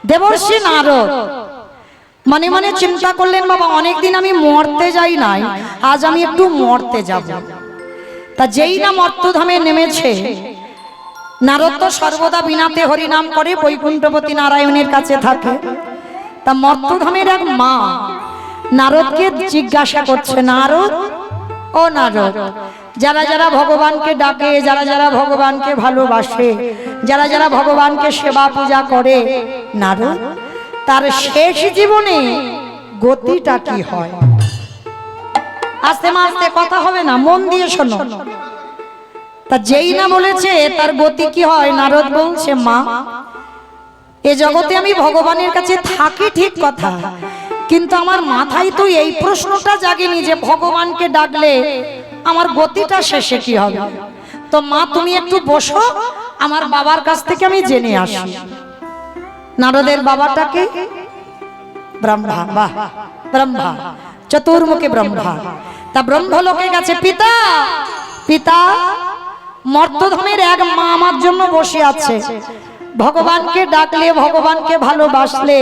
দেবর্ষি নারদ মনে মনে চিন্তা করলেন, বাবা অনেকদিন আমি মরতে যাই নাই, আজ আমি একটু মরতে যাব। তা যেই না মর্তধামে নেমেছে, নারদ তো সর্বদা বিনাতে হরিনাম করে বৈকুণ্ঠপতি নারায়ণের কাছে থাকে। তা মর্তধামের এক মা নারদকে জিজ্ঞাসা করছে, নারদ ও নারদ, যারা যারা ভগবানকে ডাকে, যারা যারা ভগবানকে ভালোবাসে, যারা যারা ভগবানকে সেবা পূজা করে, নারদ তার শেষ জীবনে গতিটা কি হয়? আস্তে আস্তে কথা হবে না, মন দিয়ে শোনো। তা যেই না বলেছে তার গতি কি হয়, নারদ বলছে, মা এ জগতে আমি ভগবানের কাছে থাকি ঠিক কথা, কিন্তু আমার মাথায় তো এই প্রশ্নটা জাগেনি যে ভগবানকে ডাকলে আমার গতিটা শেষে কি হবে। তো মা তুমি একটু বসো, আমার বাবার কাছ থেকে আমি জেনে আসি। নারদের বাবাটাকে ব্রহ্মা, বাহ ব্রহ্মা, চতুর্মুখী ব্রহ্মা। তা ব্রহ্মলোকে গেছে, পিতা পিতা মর্তধামের এক মা আমার জন্য বসে আছে, ভগবানকে ডাকলে, ভগবানকে ভালোবাসলে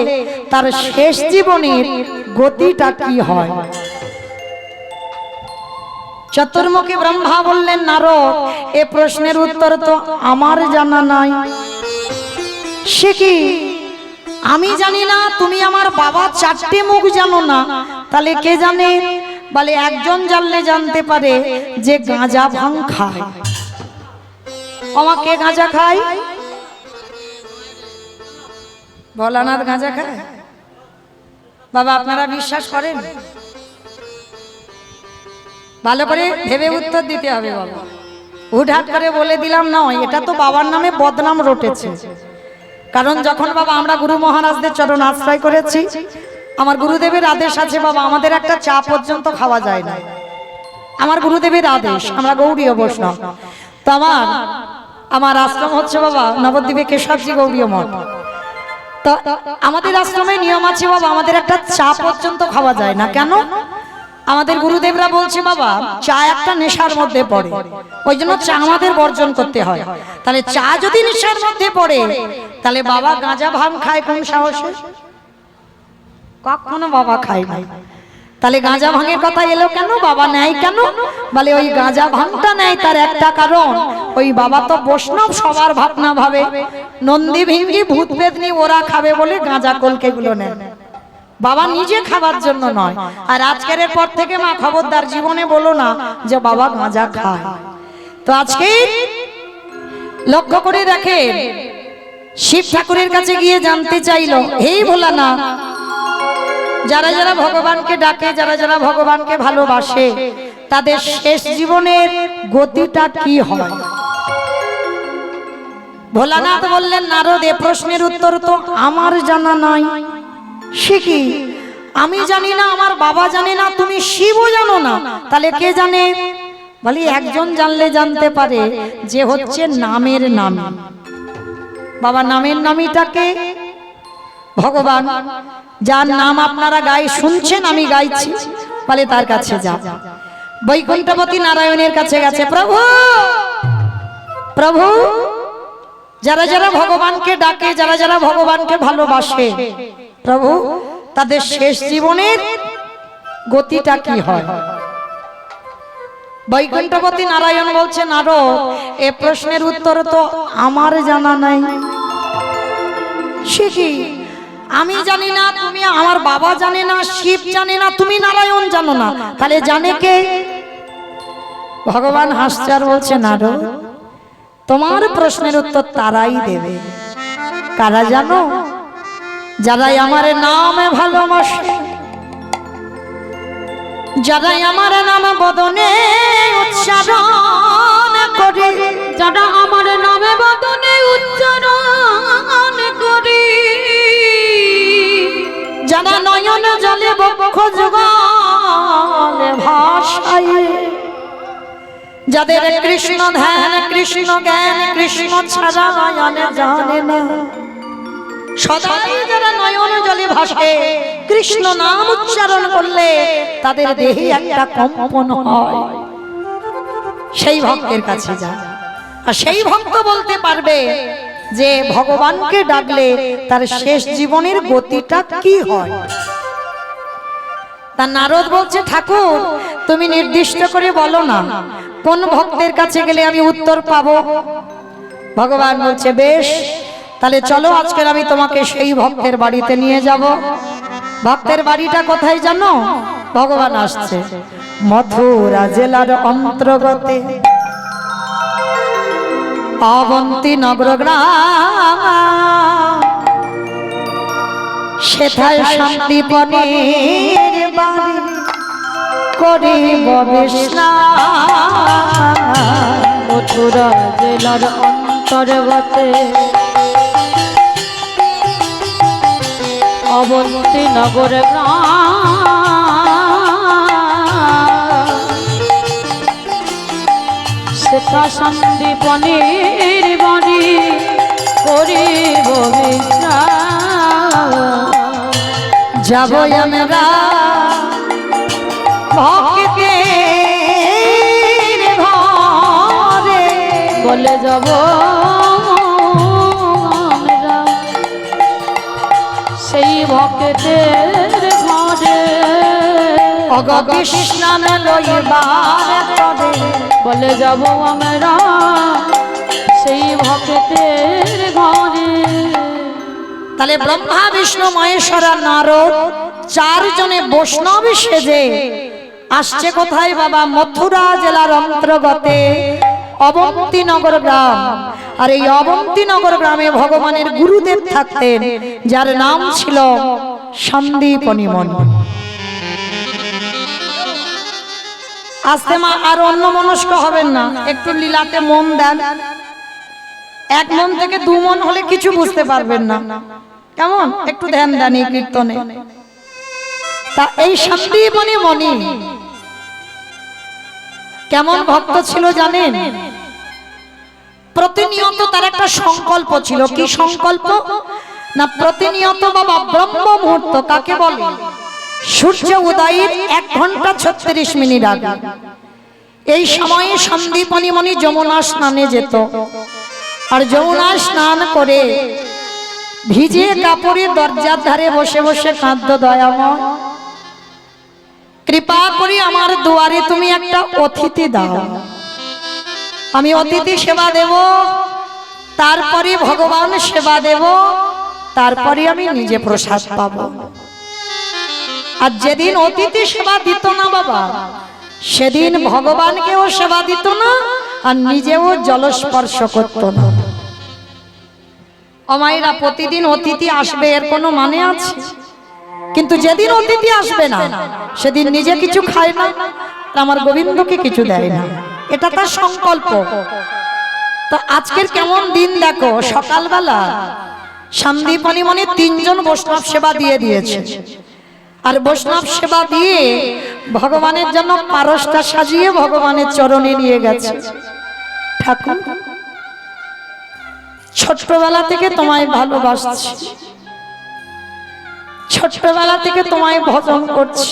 তার শেষ জীবনের গতিটা কি হয়? চতুর্মুখী ব্রহ্মা বললেন, নারদ এ প্রশ্নের উত্তর তো আমার জানা নাই। সে কি, আমি জানি না? তুমি আমার বাবা চারটে মুখ জানো না, তাহলে কে জানে? বলে একজন জানলে জানতে পারে যে গাঁজা ভাং খায়। আমাকে গাঁজা খায়? ভোলানাথ গাঁজা খায়? বাবা আপনারা বিশ্বাস করেন? ভালো করে ভেবে উত্তর দিতে হবে বাবা। হুটহাট করে বলে দিলাম না, এটা তো বাবার নামে বদনাম রটেছে। কারণ যখন বাবা আমরা গুরু মহারাজদের চরণ আশ্রয় করেছি, আমার গুরুদেবের আদেশ আছে বাবা, আমাদের একটা চা পর্যন্ত খাওয়া যায় না। আমার গুরুদেবের আদেশ, আমরা গৌড়ীয় বৈষ্ণব। তো আমার আশ্রম হচ্ছে বাবা নবদ্বীপে কেশবজি গৌড়ীয় মঠ। তো আমাদের আশ্রমে নিয়ম আছে বাবা, আমাদের একটা চা পর্যন্ত খাওয়া যায় না। কেন? আমাদের গুরুদেবরা বলছে বাবা চা একটা নেশার মধ্যে পড়ে, ওই জন্য চা আমাদের বর্জন করতে হয়। তাহলে চা যদি নেশার মধ্যে পড়ে, তাহলে বাবা গাঁজা ভাং খায় কোন সাহসে? কখনো বাবা খায় না। তাহলে গাঁজা ভাঙের কথা এলো কেন? বাবা নেয় কেন? বলে ওই গাঁজা ভাঙটা নেয় তার একটা কারণ, ওই বাবা তো বৈষ্ণব, সবার ভাবনা ভাবে নন্দী ভিঙ্গি ভূত পেতনি ওরা খাবে বলে গাঁজা কলকে গুলো নেয়, বাবা নিজে খাবার জন্য নয়। আর আজকের পর থেকে মা খবরদার জীবনে বলো না যে বাবা গাঁজা খায়। তো আজকে লক্ষ্য করে দেখেন, শিব ঠাকুরের কাছে গিয়ে জানতে চাইলো, হেই ভোলানাথ, যারা যারা ভগবানকে ডাকে, যারা যারা ভগবানকে ভালোবাসে, তাদের শেষ জীবনের গতিটা কি হয়? ভোলানাথ বললেন, নারদ এ প্রশ্নের উত্তর তো আমার জানা নাই। সে কি, আমি জানি না, আমার বাবা জানে না, তুমি শিবও জানো না, তাহলে কে জানে? বলি একজন জানলে জানতে পারে, যে হচ্ছে নামের নামী। বাবা নামের নামীটাকে ভগবান, যার নাম আপনারা গায়ে শুনছেন, আমি গাইছি, বলে তার কাছে যা। বৈকুণ্ঠপতি নারায়ণের কাছে গেছে, প্রভু প্রভু, যারা যারা ভগবানকে ডাকে, যারা যারা ভগবানকে ভালোবাসে, প্রভু তাদের শেষ জীবনের গতিটা কি হয়? বৈকুণ্ঠপতি নারায়ণ বলছে, নারদ এ প্রশ্নের উত্তর তো আমার জানা নাই। সে কি, আমি জানি না, তুমি, আমার বাবা জানে না, শিব জানে না, তুমি নারায়ণ জানো না, তাহলে জানে কে? ভগবান হাসছে আর বলছে, নারদ তোমার প্রশ্নের উত্তর তারাই দেবে। কারা জানো? যারাই আমার নামে ভালোবাসে, যারাই আমার নাম বদনে উচ্চারণ করে, যারা আমার নামে বদনে উচ্চারণ করে, যারা নয়ন জলে বক্ষ যুগলে ভাষায়, যাদের কৃষ্ণ ধ্যান, কৃষ্ণ জ্ঞান, কৃষ্ণ ছাড়া নয়ন জানে না, সদাই যারা নয়ন জলে ভাসে, কৃষ্ণ নাম উচ্চারণ করলে তাদের দেহে একটা কম্পন হয়, সেই ভক্তের কাছে যা। আর সেই ভক্ত বলতে পারবে যে ভগবানকে ডাকলে তার শেষ জীবনের গতিটা কি হয়। তা নারদ বলছে, ঠাকুর তুমি নির্দিষ্ট করে বলো না কোন ভক্তের কাছে গেলে আমি উত্তর পাবো। ভগবান বলছে, বেশ তাহলে চলো আজকের আমি তোমাকে সেই ভক্তের বাড়িতে নিয়ে যাব। ভক্তের বাড়িটা কোথায় জানো? ভগবান আসছে মথুরা জেলার অন্তর্গতে অবন্তী নগর গ্রাম, সেথায় শান্তিপনের বাড়ি করিব বিশ্রাম। মথুরা জেলার অন্তর্গতে অবন্তী নগর গ্রাম, সেথা সন্দীপনের বাড়ি করিব বিশ্রাম। যাব আমরা ভক্তের ঘরে, বলে যাব আমরা সেই ভক্তের ঘরে, অগবিষ্ণান লইবার তরে, বলে যাব আমরা সেই ভক্তের ঘরে। তাহলে ব্রহ্মা বিষ্ণু মহেশ্বর আর নারদ চারজনে বৈষ্ণব সেজে আসছে কোথায় বাবা? মথুরা জেলার অন্তর্গতে অবন্তীনগর গ্রাম। আর এই অবন্তীনগর গ্রামে ভগবানের গুরুদেব থাকতেন, যার নাম ছিল সন্দীপনী মনি। আস্তে মা, আর অন্য মনস্ক হবেন না, একটু লীলাতে মন দেন। এক মন থেকে দু মন হলে কিছু বুঝতে পারবেন না, কেমন? একটু ধ্যান দেন এই কীর্তনে। তা এই সন্দীপনী মনি কেমন ভক্ত ছিল জানেন? প্রতিনিয়ত তার একটা সংকল্প ছিল। কি সংকল্প? না প্রতিনিয়ত বাবা ব্রহ্ম মুহূর্ত কাকে বলে? সূর্য উদয়ের 1 ঘন্টা 36 মিনিট আগে এই সময়ে সন্দীপনী মনি যমুনা স্নানে যেত। আর যমুনা স্নান করে ভিজে কাপড়ে দরজার ধারে বসে বসে কাঁদত, দয়াময় কৃপা করি আমার দুয়ারে তুমি একটা অতিথি দাও, আমি অতিথি সেবা দেব, তারপরে ভগবান সেবা দেব, তারপরে আমি নিজে প্রসাদ পাবো। আর যেদিন অতিথি সেবা দিত না বাবা, সেদিন ভগবানকেও সেবা দিত না আর নিজেও জলস্পর্শ করত না। অমায়েরা, প্রতিদিন অতিথি আসবে এর কোনো মানে আছে? কিন্তু যেদিন অতিথি আসবে না সেদিন নিজে কিছু খায় না, আমার গোবিন্দকে কিছু দেয় না, এটা তার সংকল্প। তো আজকের কেমন দিন দেখো, সকালবেলা সন্দীপনী মনি 3 জন বৈষ্ণব সেবা দিয়ে দিয়েছে। আর বৈষ্ণব সেবা দিয়ে ভগবানের জন্য পারসটা সাজিয়ে ভগবানের চরণে নিয়ে গেছে। ঠাকুর, ছোট্টবেলা থেকে তোমায় ভালোবাসছি, ছোট্টবেলা থেকে তোমায় ভজন করছি,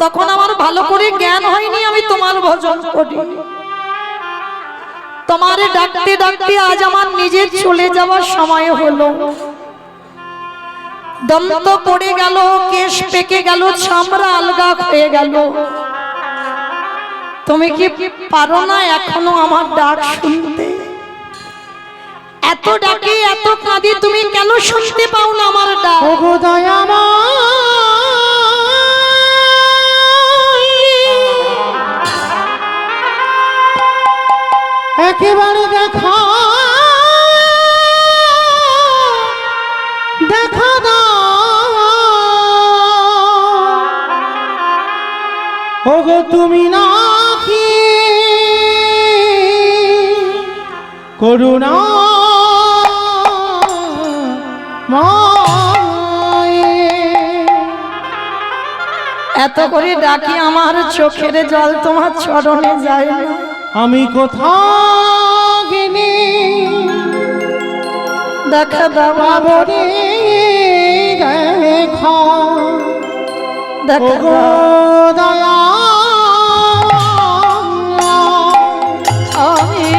তখন আমার ভালো করে জ্ঞান হয়নি আমি তোমার ভজন করি। তোমারে ডাকতে ডাকতে আজ আমার নিজের চলে যাওয়ার সময় হলো। দন্ত পড়ে গেল, কেশ পেকে গেল, চামড়া আলগা হয়ে গেল। তুমি কি পারো না এখনো আমার ডাক শুনতে? এত ডাকে এত কাঁদি, তুমি কেন শুনতে পাও না আমার ডাক? ওগো দয়াময়, একেবারে দেখা দেখা দাও, ওগো তুমি নাকি করুণা এত করে ডাকি আমার চোখের জল তোমার চরণে যায় না। আমি কোথাও গেলে দেখা দাও বলে দেখা, দেখা ওগো দয়া আমি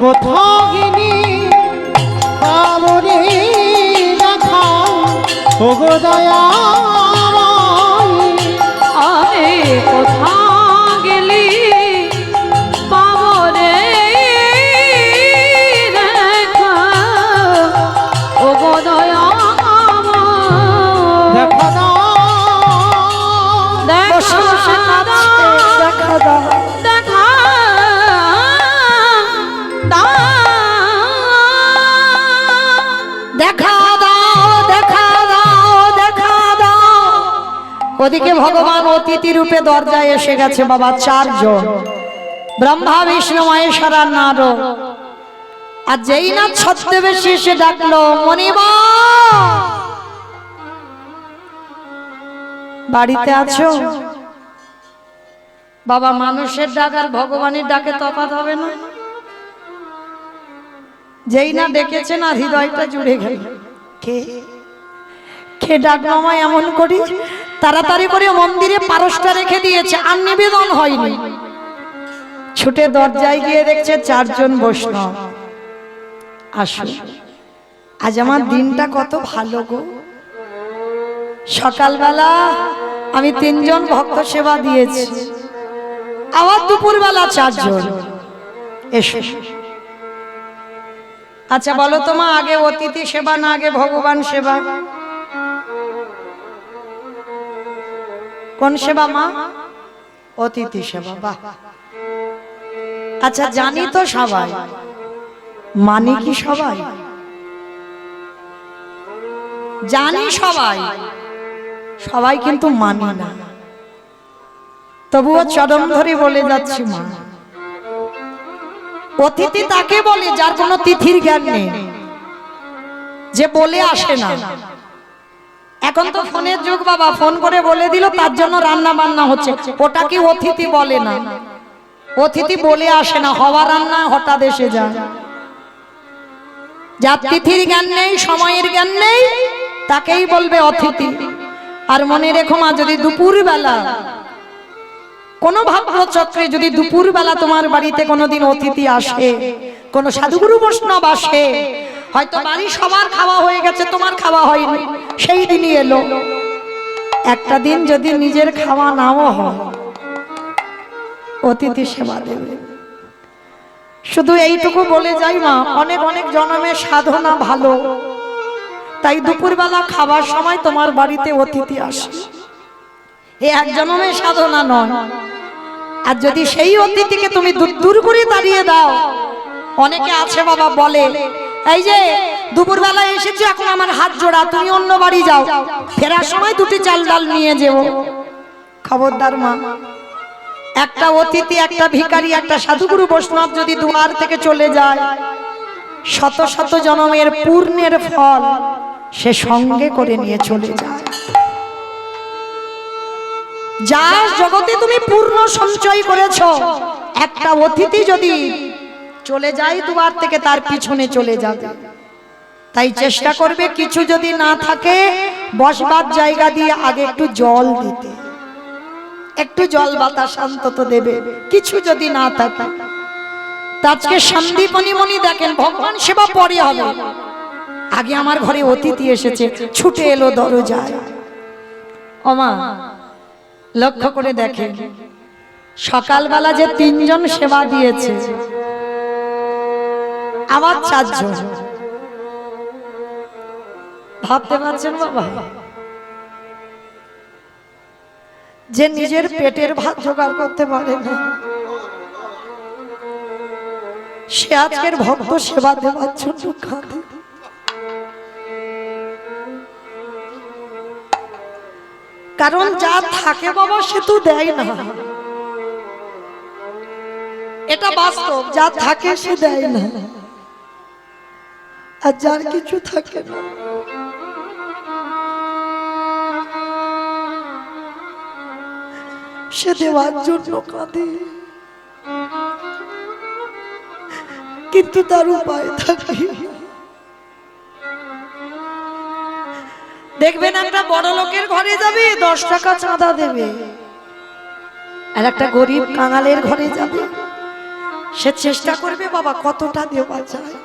কোথাও গেলে পাবো রে দেখা ওগো দয়াময়। আমি কোথা গেলি পাবো রে দেখা ও গো দয়াময়। দেখা দাও বসে বসে কাঁদছে, দেখা দাও। দেখা দাও। দেখা দাও, দেখা দাও, দেখা দাও। ওদিকে ভগবান অতিথি রূপে দরজায় এসে গেছে বাবা, 4 জন, ব্রহ্মা বিষ্ণু মহেশ্বর আর নারদ। আর যেই না ছদ্মবেশে এসে ডাকলো, মণিবা বাড়িতে আছো? বাবা, মানুষের ডাক আর ভগবানের ডাকে তফাৎ হবে না? যেই না ডেকেছে না, হৃদয়টা জুড়ে গেল। কে কে ডাকলো আমায় এমন করি? তাড়াতাড়ি করে মন্দিরে পারসটা রেখে দিয়েছে, আর নিবেদন হয়নি। ছুটে দরজায় গিয়ে দেখছে 4 জন বৈষ্ণব। আসো, আজ আমার দিনটা কত ভালো গো। সকালবেলা আমি 3 জন ভক্ত সেবা দিয়েছি, আবার দুপুরবেলা 4 জন। এসো। আচ্ছা বলো তো মা, আগে অতিথি সেবা না আগে ভগবান সেবা? কোন সেবা মা? অতিথি সেবা। বাহ। আচ্ছা জানি তো সবাই, মানি কি সবাই? জানি সবাই, সবাই কিন্তু মানি না। তবুও চরম ধরে বলে যাচ্ছি মা, অতিথি তাকে বলে যার কোনো তিথির জ্ঞান নেই, যে বলে আসে না। এখন তো ফোনের যুগ বাবা, ফোন করে বলে দিল, তার জন্য রান্না বান্না হচ্ছে, ওটা কি অতিথি বলে না? অতিথি বলে আসে না, হওয়া রান্না হঠাৎ এসে যায়। যার তিথির জ্ঞান নেই, সময়ের জ্ঞান নেই, তাকেই বলবে অতিথি। আর মনে রেখো মা, যদি দুপুর বেলা কোন ভাগ্যচক্রে যদি দুপুর বেলা তোমার বাড়িতে কোনোদিন অতিথি আসে, কোন সাধুগুরু বৈষ্ণব আসে, হয়তো বাড়ি সবার খাওয়া হয়ে গেছে, তোমার খাওয়া হয়নি, সেই দিনই এলো। একটা দিন যদি নিজের খাওয়া নাও হয়, অতিথি সেবা দেবে। শুধু এইটুকু বলে যাই মা, অনেক অনেক জন্মের সাধনা ভালো, তাই দুপুরবেলা খাবার সময় তোমার বাড়িতে অতিথি আসে, এ এক জন্মের সাধনা নয়। আর যদি সেই অতিথিকে তুমি দূর করে দাঁড়িয়ে দাও, অনেকে আছে বাবা বলে, এই যে দুপুরবেলা এসেছি, এখন আমার হাত জোড়া, তুমি অন্য বাড়ি যাও, ফেরার সময় 2টি চাল ডাল নিয়ে যেও। খবরদার মা, একটা অতিথি, একটা ভিখারি, একটা সাধুগুরু বৈষ্ণব যদি দুয়ার থেকে চলে যায়, শত শত জন্মের পূর্ণের ফল সে সঙ্গে করে নিয়ে চলে যায়। যা জগতে তুমি পূর্ণ সঞ্চয় করেছো, একটা অতিথি যদি চলে যায় দুয়ার থেকে, তার পিছনে চলে যাবে। তাই চেষ্টা করবে, কিছু যদি না থাকে বসবার জায়গা দিয়ে আগে একটু জল দিতে, একটু জল বাতাস অন্তত দেবে, কিছু যদি না থাকে। আজকে সন্দীপনী মনি দেখেন, ভগবান সেবা পরে হবে, আগে আমার ঘরে অতিথি এসেছে, ছুটে এলো দরজায়। ওমা লক্ষ্য করে দেখেন, সকালবেলা যে 3 জন সেবা দিয়েছে, আবার 4 জন। ভাবতে পারছেন বাবা, যে নিজের পেটের ভাত জোগাড় করতে পারে না, সে আজকের ভক্ত সেবা দেওয়ার জন্য কাঁদে। কারণ যা থাকে বাবা সে তো দেয় না, এটা বাস্তব। যা থাকে সে দেয় না, আর যার কিছু থাকে না সে দেওয়ার জন্য কাঁদে, কিন্তু তার উপায় থাকে। দেখবেন একটা বড় লোকের ঘরে যাবে, 10 টাকা চাঁদা দেবে, আর একটা গরিব কাঙালের ঘরে যাবে, সে চেষ্টা করবে বাবা কতটা দেওয়া যায়,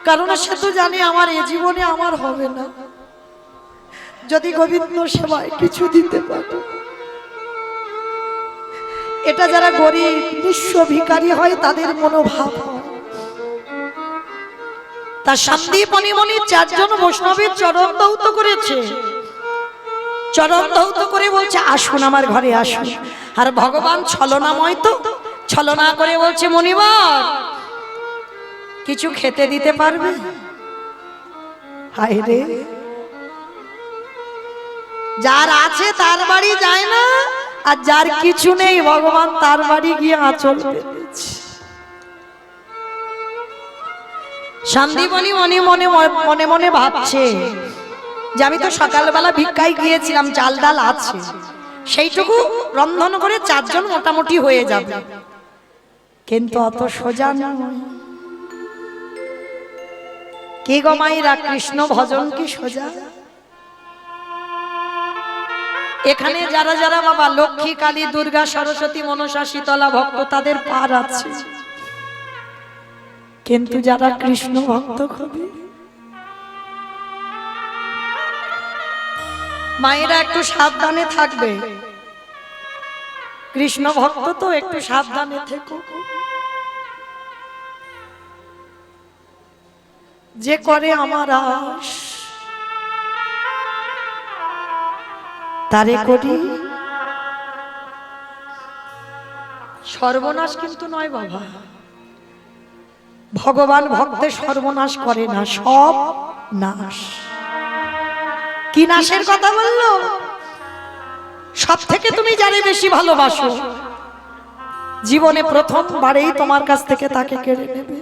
কারণ সে তো জানে আমার এ জীবনে আমার হবে না, যদি গোবিন্দ সেবায় কিছু দিতে পারে। এটা যারা গরিব নিঃস্ব ভিখারি হয় তাদের মনোভাব হয়। তার সন্দীপ মণিমণি 4 জন বৈষ্ণবের চরণ দৌত করেছে, চরণ দৌত করে বলছে আসুন আমার ঘরে আসুন। আর ভগবান ছলনাময় তো, ছলনা করে বলছে মণিবর কিছু খেতে দিতে পারবে? হায় রে, যার আছে তার বাড়ি যায় না, আর যার কিছু নেই ভগবান তার বাড়ি গিয়ে আঁচল পেতেছে। সন্দীপনী মনে মনে মনে মনে ভাবছে যে আমি তো সকালবেলা ভিক্ষায় গিয়েছিলাম, চাল ডাল আছে, সেইটুকু রন্ধন করে 4 জন মোটামুটি হয়ে যাবে, কিন্তু অত সোজা নয়। কে গো মাইরা, কৃষ্ণ ভজন কি সোজা? এখানে যারা যারা বাবা লক্ষ্মী, কালী, দুর্গা, সরস্বতী, মনসা, শীতলা ভক্ত তাদের পার আছে, কিন্তু যারা কৃষ্ণ ভক্ত হবে মায়েরা একটু সাবধানে থাকবে। কৃষ্ণ ভক্ত তো একটু সাবধানে থেকো। যে করে আমার আশ তারে করি সর্বনাশ, কিন্তু নয় বাবা, ভগবান ভক্তের সর্বনাশ করে না, সব নাশ। কি নাশের কথা বললো? সব থেকে তুমি যারে বেশি ভালোবাসো, জীবনে প্রথমবারেই তোমার কাছ থেকে তাকে কেড়ে নেবে।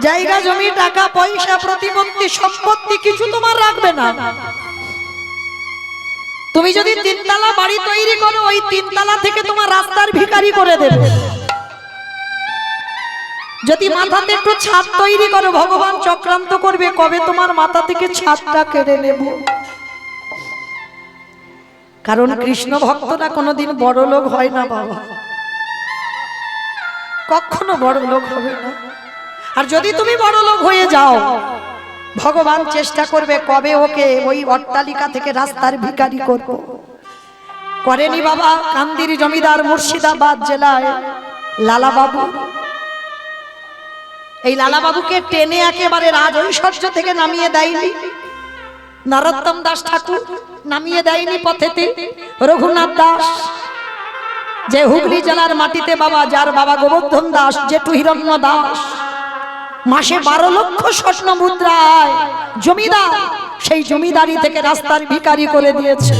জায়গা জমি টাকা পয়সা প্রতিপত্তি সম্পত্তি কিছু তোমার রাখবে না। তুমি যদি 3 তলা বাড়ি তৈরি করো, ওই 3 তলা থেকে তোমার রাস্তার ভিখারি করে দেবে। যদি মাথাতে একটু ছাদ তৈরি করো, ভগবান চক্রান্ত করবে কবে তোমার মাথা থেকে ছাদটা কেড়ে নেব। কারণ কৃষ্ণ ভক্তরা কোনোদিন বড় লোক হয় না বাবা, কখনো বড় লোক হবে না। আর যদি তুমি বড় লোক হয়ে যাও, ভগবান চেষ্টা করবে কবে ওকে ওই অট্টালিকা থেকে রাস্তার ভিখারি করব। করেনি বাবা কান্দির জমিদার মুর্শিদাবাদ জেলায় লালা বাবু। এই লালা বাবুকে টেনে একেবারে রাজ ঐশ্বর্য থেকে নামিয়ে দেয়নি নরোত্তম দাস ঠাকুর, নামিয়ে দেয়নি পথেতে রঘুনাথ দাস, যে হুগলি জেলার মাটিতে বাবা, যার বাবা গোবর্ধন দাস, জেঠু হিরণ্য দাস, মাসে 12 লক্ষ স্বর্ণ মুদ্রায় জমিদার, সেই জমিদারি থেকে রাস্তার ভিখারি করে দিয়েছে।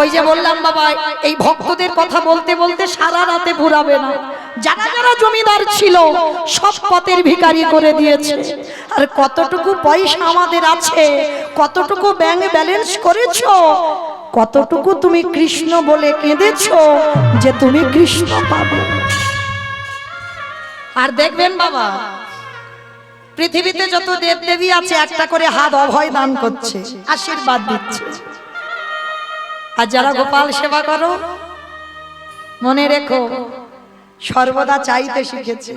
ওই যে বললাম বাবা, এই ভক্তদের কথা বলতে বলতে সারা রাতে ঘুরাবে না। যারা যারা জমিদার ছিল সব পথের ভিখারি করে দিয়েছে। আর কতটুকু পয়সা আমাদের আছে, কতটুকু ব্যাংক ব্যালেন্স করেছো, কতটুকু তুমি কৃষ্ণ বলে কেঁদেছো যে তুমি কৃষ্ণ পাবে। আর দেখবেন বাবা, পৃথিবীতে যত দেব দেবী আছে একটা করে হাত অভয় দান করছে, আশীর্বাদ দিচ্ছে। আর যারা গোপাল সেবা করো, মনে রেখো সর্বদা চাইতে শিখেছে।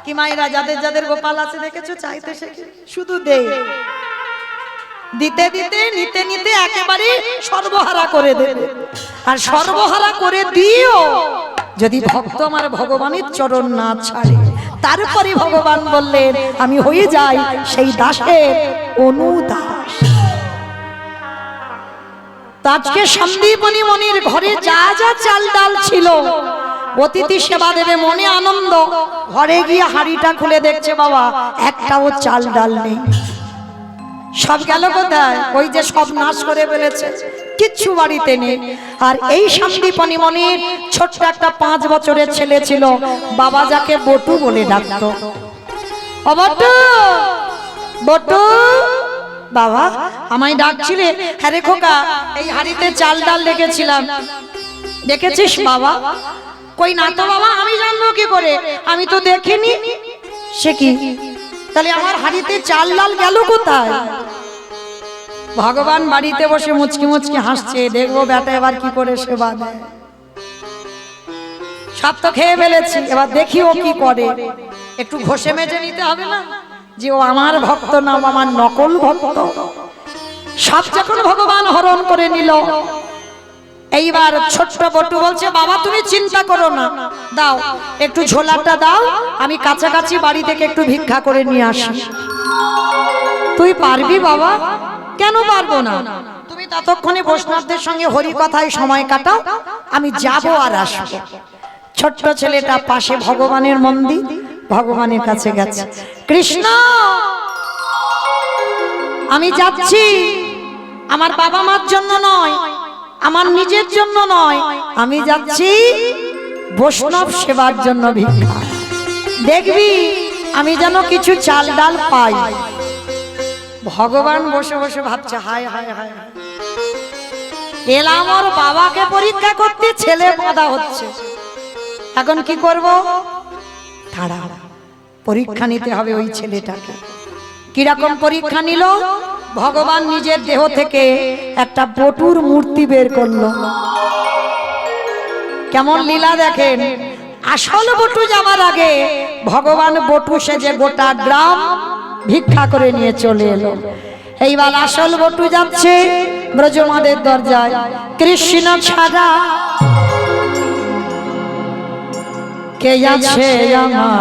কি মায়েরা, যাদের যাদের গোপাল আছে দেখেছো, চাইতে শেখে, শুধু দে, দিতে দিতে নিতে নিতে একেবারে সর্বহারা করে দেবে। আর সর্বহারা করে দিও যদি ভক্ত আমার ভগবানের চরণ না ছাড়ে। তারপরে ভগবান বললেন আমি হয়ে যাই সেই দাসের অনুদাস। আজকে সন্দীপনী মনির ঘরে যা যা চাল ডাল ছিল, অতিথি সেবা দেবে মনে আনন্দ, ঘরে গিয়ে হাঁড়িটা খুলে দেখছে বাবা একটাও চাল ডাল নেই। সব গেল কোথায়? ওই যে সব নাশ করে ফেলেছে, কিচ্ছু বাড়িতে নেই। আর এই সন্দীপনী মনির ছোট্ট একটা 5 বছরের ছেলে ছিল, বাবা যাকে বটু বলে ডাকতো। ও বটু, বটু বাবা আমায় ডাকছিলে? হ্যাঁ রে খোকা, এই হাড়িতে চাল ডাল রেখেছিলাম, দেখেছিস বাবা? কই না তো বাবা, আমি জানবো কি করে, আমি তো দেখিনি। সে কি, তাহলে আমার হাড়িতে চাল ডাল গেল কোথায়? ভগবান বাড়িতে বসে মুচকি মুচকি হাসছে, দেখবো বেটা এবার কি করে সেবা দেয়। সব তো খেয়ে ফেলেছি, এবার দেখি ও কি করে। একটু ঘষে মেজে নিতে হবে না যে ও আমার ভক্ত না আমার নকল ভক্ত। সব যখন ভগবান হরণ করে নিল, এইবার ছোট্ট বটু বলছে, বাবা তুমি চিন্তা করো না, দাও একটু ঝোলাটা দাও, আমি কাছাকাছি বাড়ি থেকে একটু ভিক্ষা করে নিয়ে আসি। তুই পারবি বাবা? কেন পারবো না, তুমি ততক্ষণে বৈষ্ণবদের সঙ্গে হরি কথায় সময় কাটাও, আমি যাব আর আসবো। ছোট্ট ছেলেটা পাশে ভগবানের মন্দির, ভগবানের কাছে গেছে, কৃষ্ণ আমি যাচ্ছি, আমার বাবা মার জন্য নয়, আমার নিজের জন্য নয়, আমি যাচ্ছি বৈষ্ণব সেবার জন্য ভিক্ষা। দেখবি আমি যেন কিছু চাল ডাল পাই। ভগবান বসে বসে ভাবছে, হায় হায় হায়, এলাম ওর বাবাকে পরীক্ষা করতে, ছেলে বাধা হচ্ছে, এখন কি করব? তারা পরীক্ষা নিতে হবে ওই ছেলেটাকে। কিরকম পরীক্ষা নিল? ভগবান নিজের দেহ থেকে একটা বটুর মূর্তি বের করলো। কেমন লীলা দেখেন, আসল বটু যাওয়ার আগে ভগবান বটু সেজে গোটা গ্রাম ভিক্ষা করে নিয়ে চলে এলো। এইবার আসল বটু যাচ্ছে ব্রজমাদের দরজায়, কৃষ্ণ ছাড়া কে আছে আমার,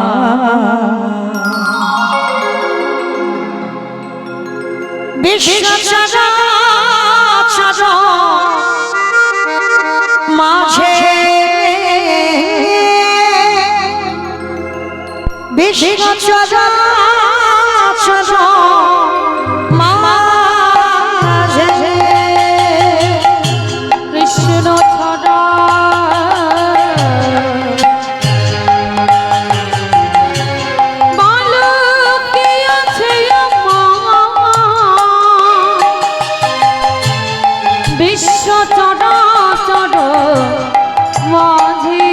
বিশ্ব চরাচর মাঝে, বিশ্ব চরাচর মাঝে, কৃষ্ণ ছাড়া বিশ্ব চরাচর মাঝে,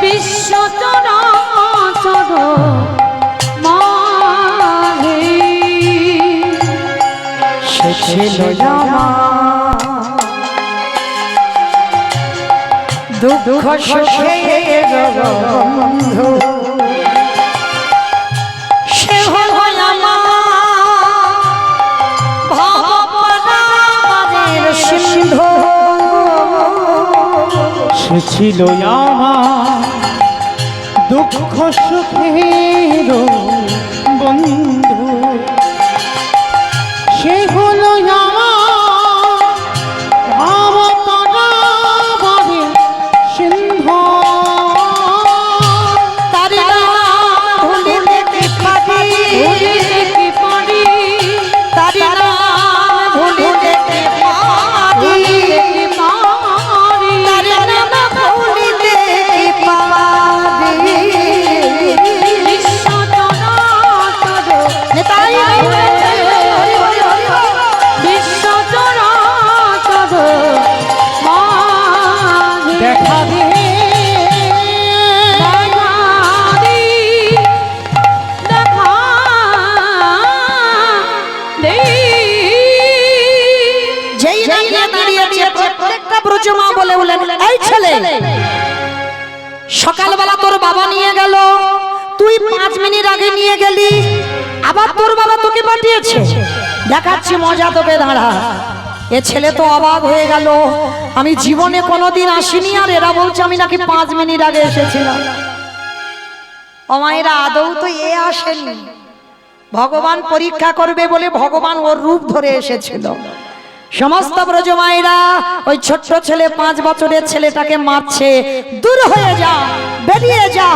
বিশ্ব চরাচর মাঝে, সে ছিল আমার দুঃখ সুখের বন্ধু, সে হল আমার ভবপারাবারের সিন্ধু, সে ছিল আমার দুঃখ সুখের বন্ধু, সে হলো আমার ভবতারাবারের সিন্ধু, তার নাম ভুলিতে কি পারি, কি পারি, তার নাম ভুলিতে কি পারি, কি পারি, তার নাম ভুলিতে কি পারি। বিশ্ব চরাচর নেতাই বিশ্ব চরাচর মাঝে, দেখা দে দেখা দে, যেই না দাঁড়িয়েছে প্রত্যেকটা ব্রজমা বলে বলেন, এই ছেলে সকালবেলা তোর বাবা নিয়ে গেল, তুই 5 মিনিট আগে নিয়ে গেলি, আবার তোর বাবা তোকে পাঠিয়েছে, দেখাচ্ছি মজা তোকে, দাঁড়া। এ ছেলে তো অবাক হয়ে গেল, আমি জীবনে কোনোদিন আসিনি, আর এরা বলছে আমি নাকি 5 মিনিট আগে এসেছিলাম। অমায়েরা আদৌ তো এ আসেনি, ভগবান পরীক্ষা করবে বলে ভগবান ওর রূপ ধরে এসেছিল। সমস্ত ব্রজমায়েরা ওই ছোট্ট ছেলে 5 বছরের ছেলেটাকে মারছে, দূর হয়ে যা, বেরিয়ে যা,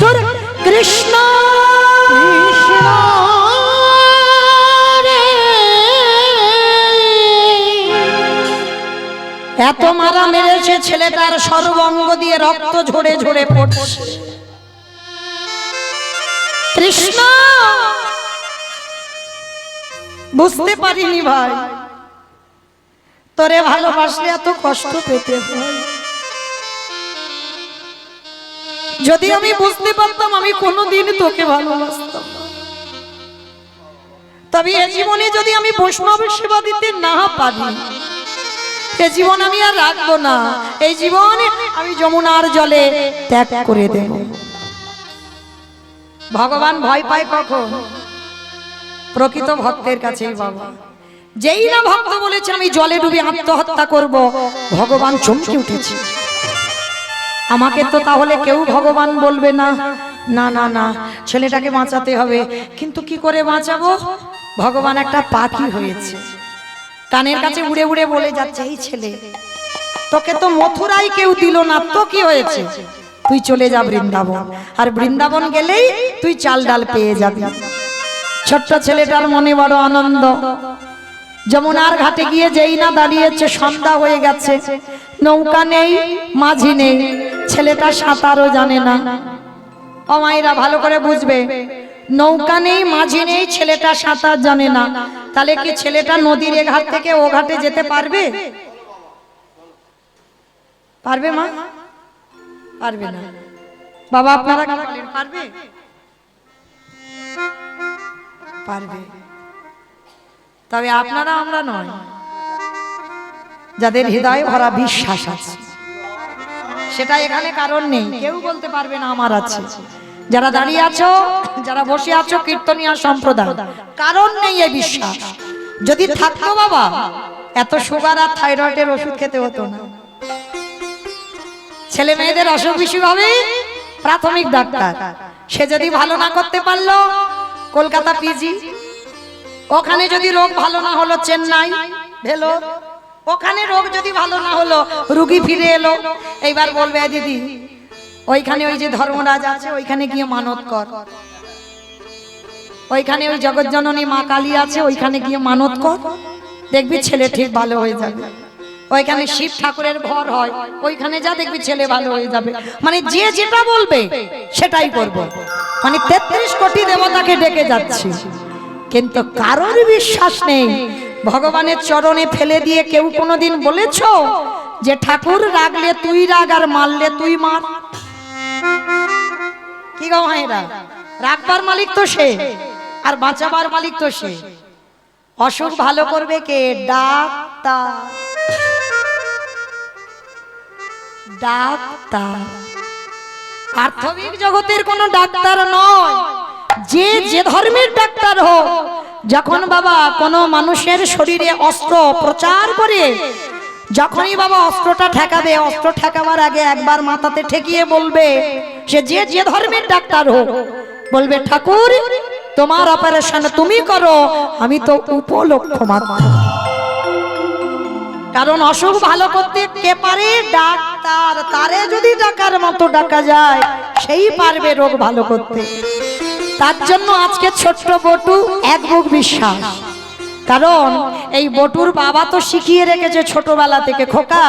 দূর। কৃষ্ণ কৃষ্ণ রে, এত মারা মেরেছে ছেলেটার সর্বাঙ্গ দিয়ে রক্ত ঝরে ঝরে পড়ছে। কৃষ্ণ বুঝতে পারিনি ভাই, তোরে ভালোবাসলে এত কষ্ট পেতে হয়। যদি আমি বুঝতে পারতাম আমি কোনোদিন তোকে ভালোবাসতাম না। তবে এ জীবনে যদি আমি বৈষ্ণবের সেবা দিতে না পারি, এ জীবন আমি আর রাখবো না। এই জীবন আমি যমুনার জলে ত্যাগ করে দেব। ভগবান ভয় পায় কখন? প্রকৃত ভক্তের কাছেই বাবা। যেই না ভক্ত বলেছে আমি জলে ডুবে আত্মহত্যা করব, ভগবান চমকে উঠেছে। আমাকে তো তাহলে কেউ ভগবান বলবে না, না না না, ছেলেটাকে বাঁচাতে হবে। কিন্তু কি করে বাঁচাবো? ভগবান একটা পাখি হয়েছে, কানের কাছে উড়ে উড়ে বলে যাচ্ছে, এই ছেলে, তোকে তো মথুরায় কেউ দিল না, তো কি হয়েছে? তুই চলে যা বৃন্দাবন, আর বৃন্দাবন গেলেই তুই চাল ডাল পেয়ে যাবি। ছোট্ট ছেলেটার মনে বড় আনন্দ। যমুনার ঘাটে গিয়ে যেই না দাঁড়িয়েছে, সন্ধ্যা হয়ে গেছে, নৌকা নেই, মাঝি নেই, ছেলেটা সাঁতারও জানে না। ও মায়েরা ভালো করে বুঝবে, নৌকা নেই, মাঝি নেই, ছেলেটা সাঁতার জানে না, তাহলে কি ছেলেটা নদীর এ ঘাট থেকে ও ঘাটে যেতে পারবে? পারবে মা? পারবে না। বাবা আপনারা কি বলেন, পারবে? পারবে। তবে আপনারা, আমরা নয়, যাদের হৃদয়ে ভরা বিশ্বাস আছে, সেটা এখানে কারণ নেই, কেউ বলতে পারবে না আমার আছে। যারা দাঁড়িয়ে আছো, যারা বসে আছো, কীর্তনিয়া সম্প্রদায়, কারণ নেই এই বিশ্বাস। যদি থাকতো বাবা, এত সুগার আর থাইরয়েডের ওষুধ খেতে হতো না। ছেলে মেয়েদের অসুখ বিসুখ হবে, প্রাথমিক ডাক্তার, সে যদি ভালো না করতে পারলো কলকাতা পিজি, ওখানে যদি রোগ ভালো না হলো চেন্নাই ভেলোর, ওখানে রোগ যদি ভালো না হলো রুগী ফিরে এলো, এইবার বলবে দিদি ওইখানে ওই যে ধর্মরাজ আছে, ওইখানে গিয়ে মানত কর, ওইখানে ওই জগৎজননী মা কালী আছে, ওইখানে গিয়ে মানত কর, দেখবি ছেলে ঠিক ভালো হয়ে যাবে। ওইখানে শিব ঠাকুরের ঘর হয়, ওইখানে যা, দেখবি ছেলে ভালো হয়ে যাবে। মানে যে যেটা বলবে সেটাই করব। মানে 33 কোটি দেবতাকে ডেকে যাচ্ছি, কিন্তু কারোর বিশ্বাস নেই। ভগবানের চরণে ফেলে দিয়ে কেউ কোনোদিন বলেছো যে ঠাকুর রাগলে তুই রাগ আর মারলে তুই মার? কি গো ভাইরা, রাগবার মালিক তো সে, আর বাঁচাবার মালিক তো সে। অসুখ ভালো করবে কে? ডাক্তার। ডাক্তার পার্থিব জগতের কোন ডাক্তার নয়, যে যে ধর্মের ডাক্তার হোক, যখন বাবা কোনো মানুষের শরীরে অস্ত্র প্রচার করে, যখনই বাবা অস্ত্রটা ঠেকাবে, অস্ত্র ঠেকাবার আগে একবার মাথাতে ঠেকিয়ে বলবে, সে যে যে ধর্মের ডাক্তার হোক, বলবে ঠাকুর তোমার অপারেশন তুমি করো, আমি তো উপলক্ষ মাত্র। কারণ অসুখ ভালো করতে কে পারে? ডাক্তার। তারে যদি ডাকার মতো ডাকা যায়, সেই পারবে রোগ ভালো করতে। তার জন্য আজকে ছোট্ট বটু এক বুক বিশ্বাস। কারণ এই বটুর বাবা তো শিখিয়ে রেখেছে ছোটবেলা থেকে, খোকা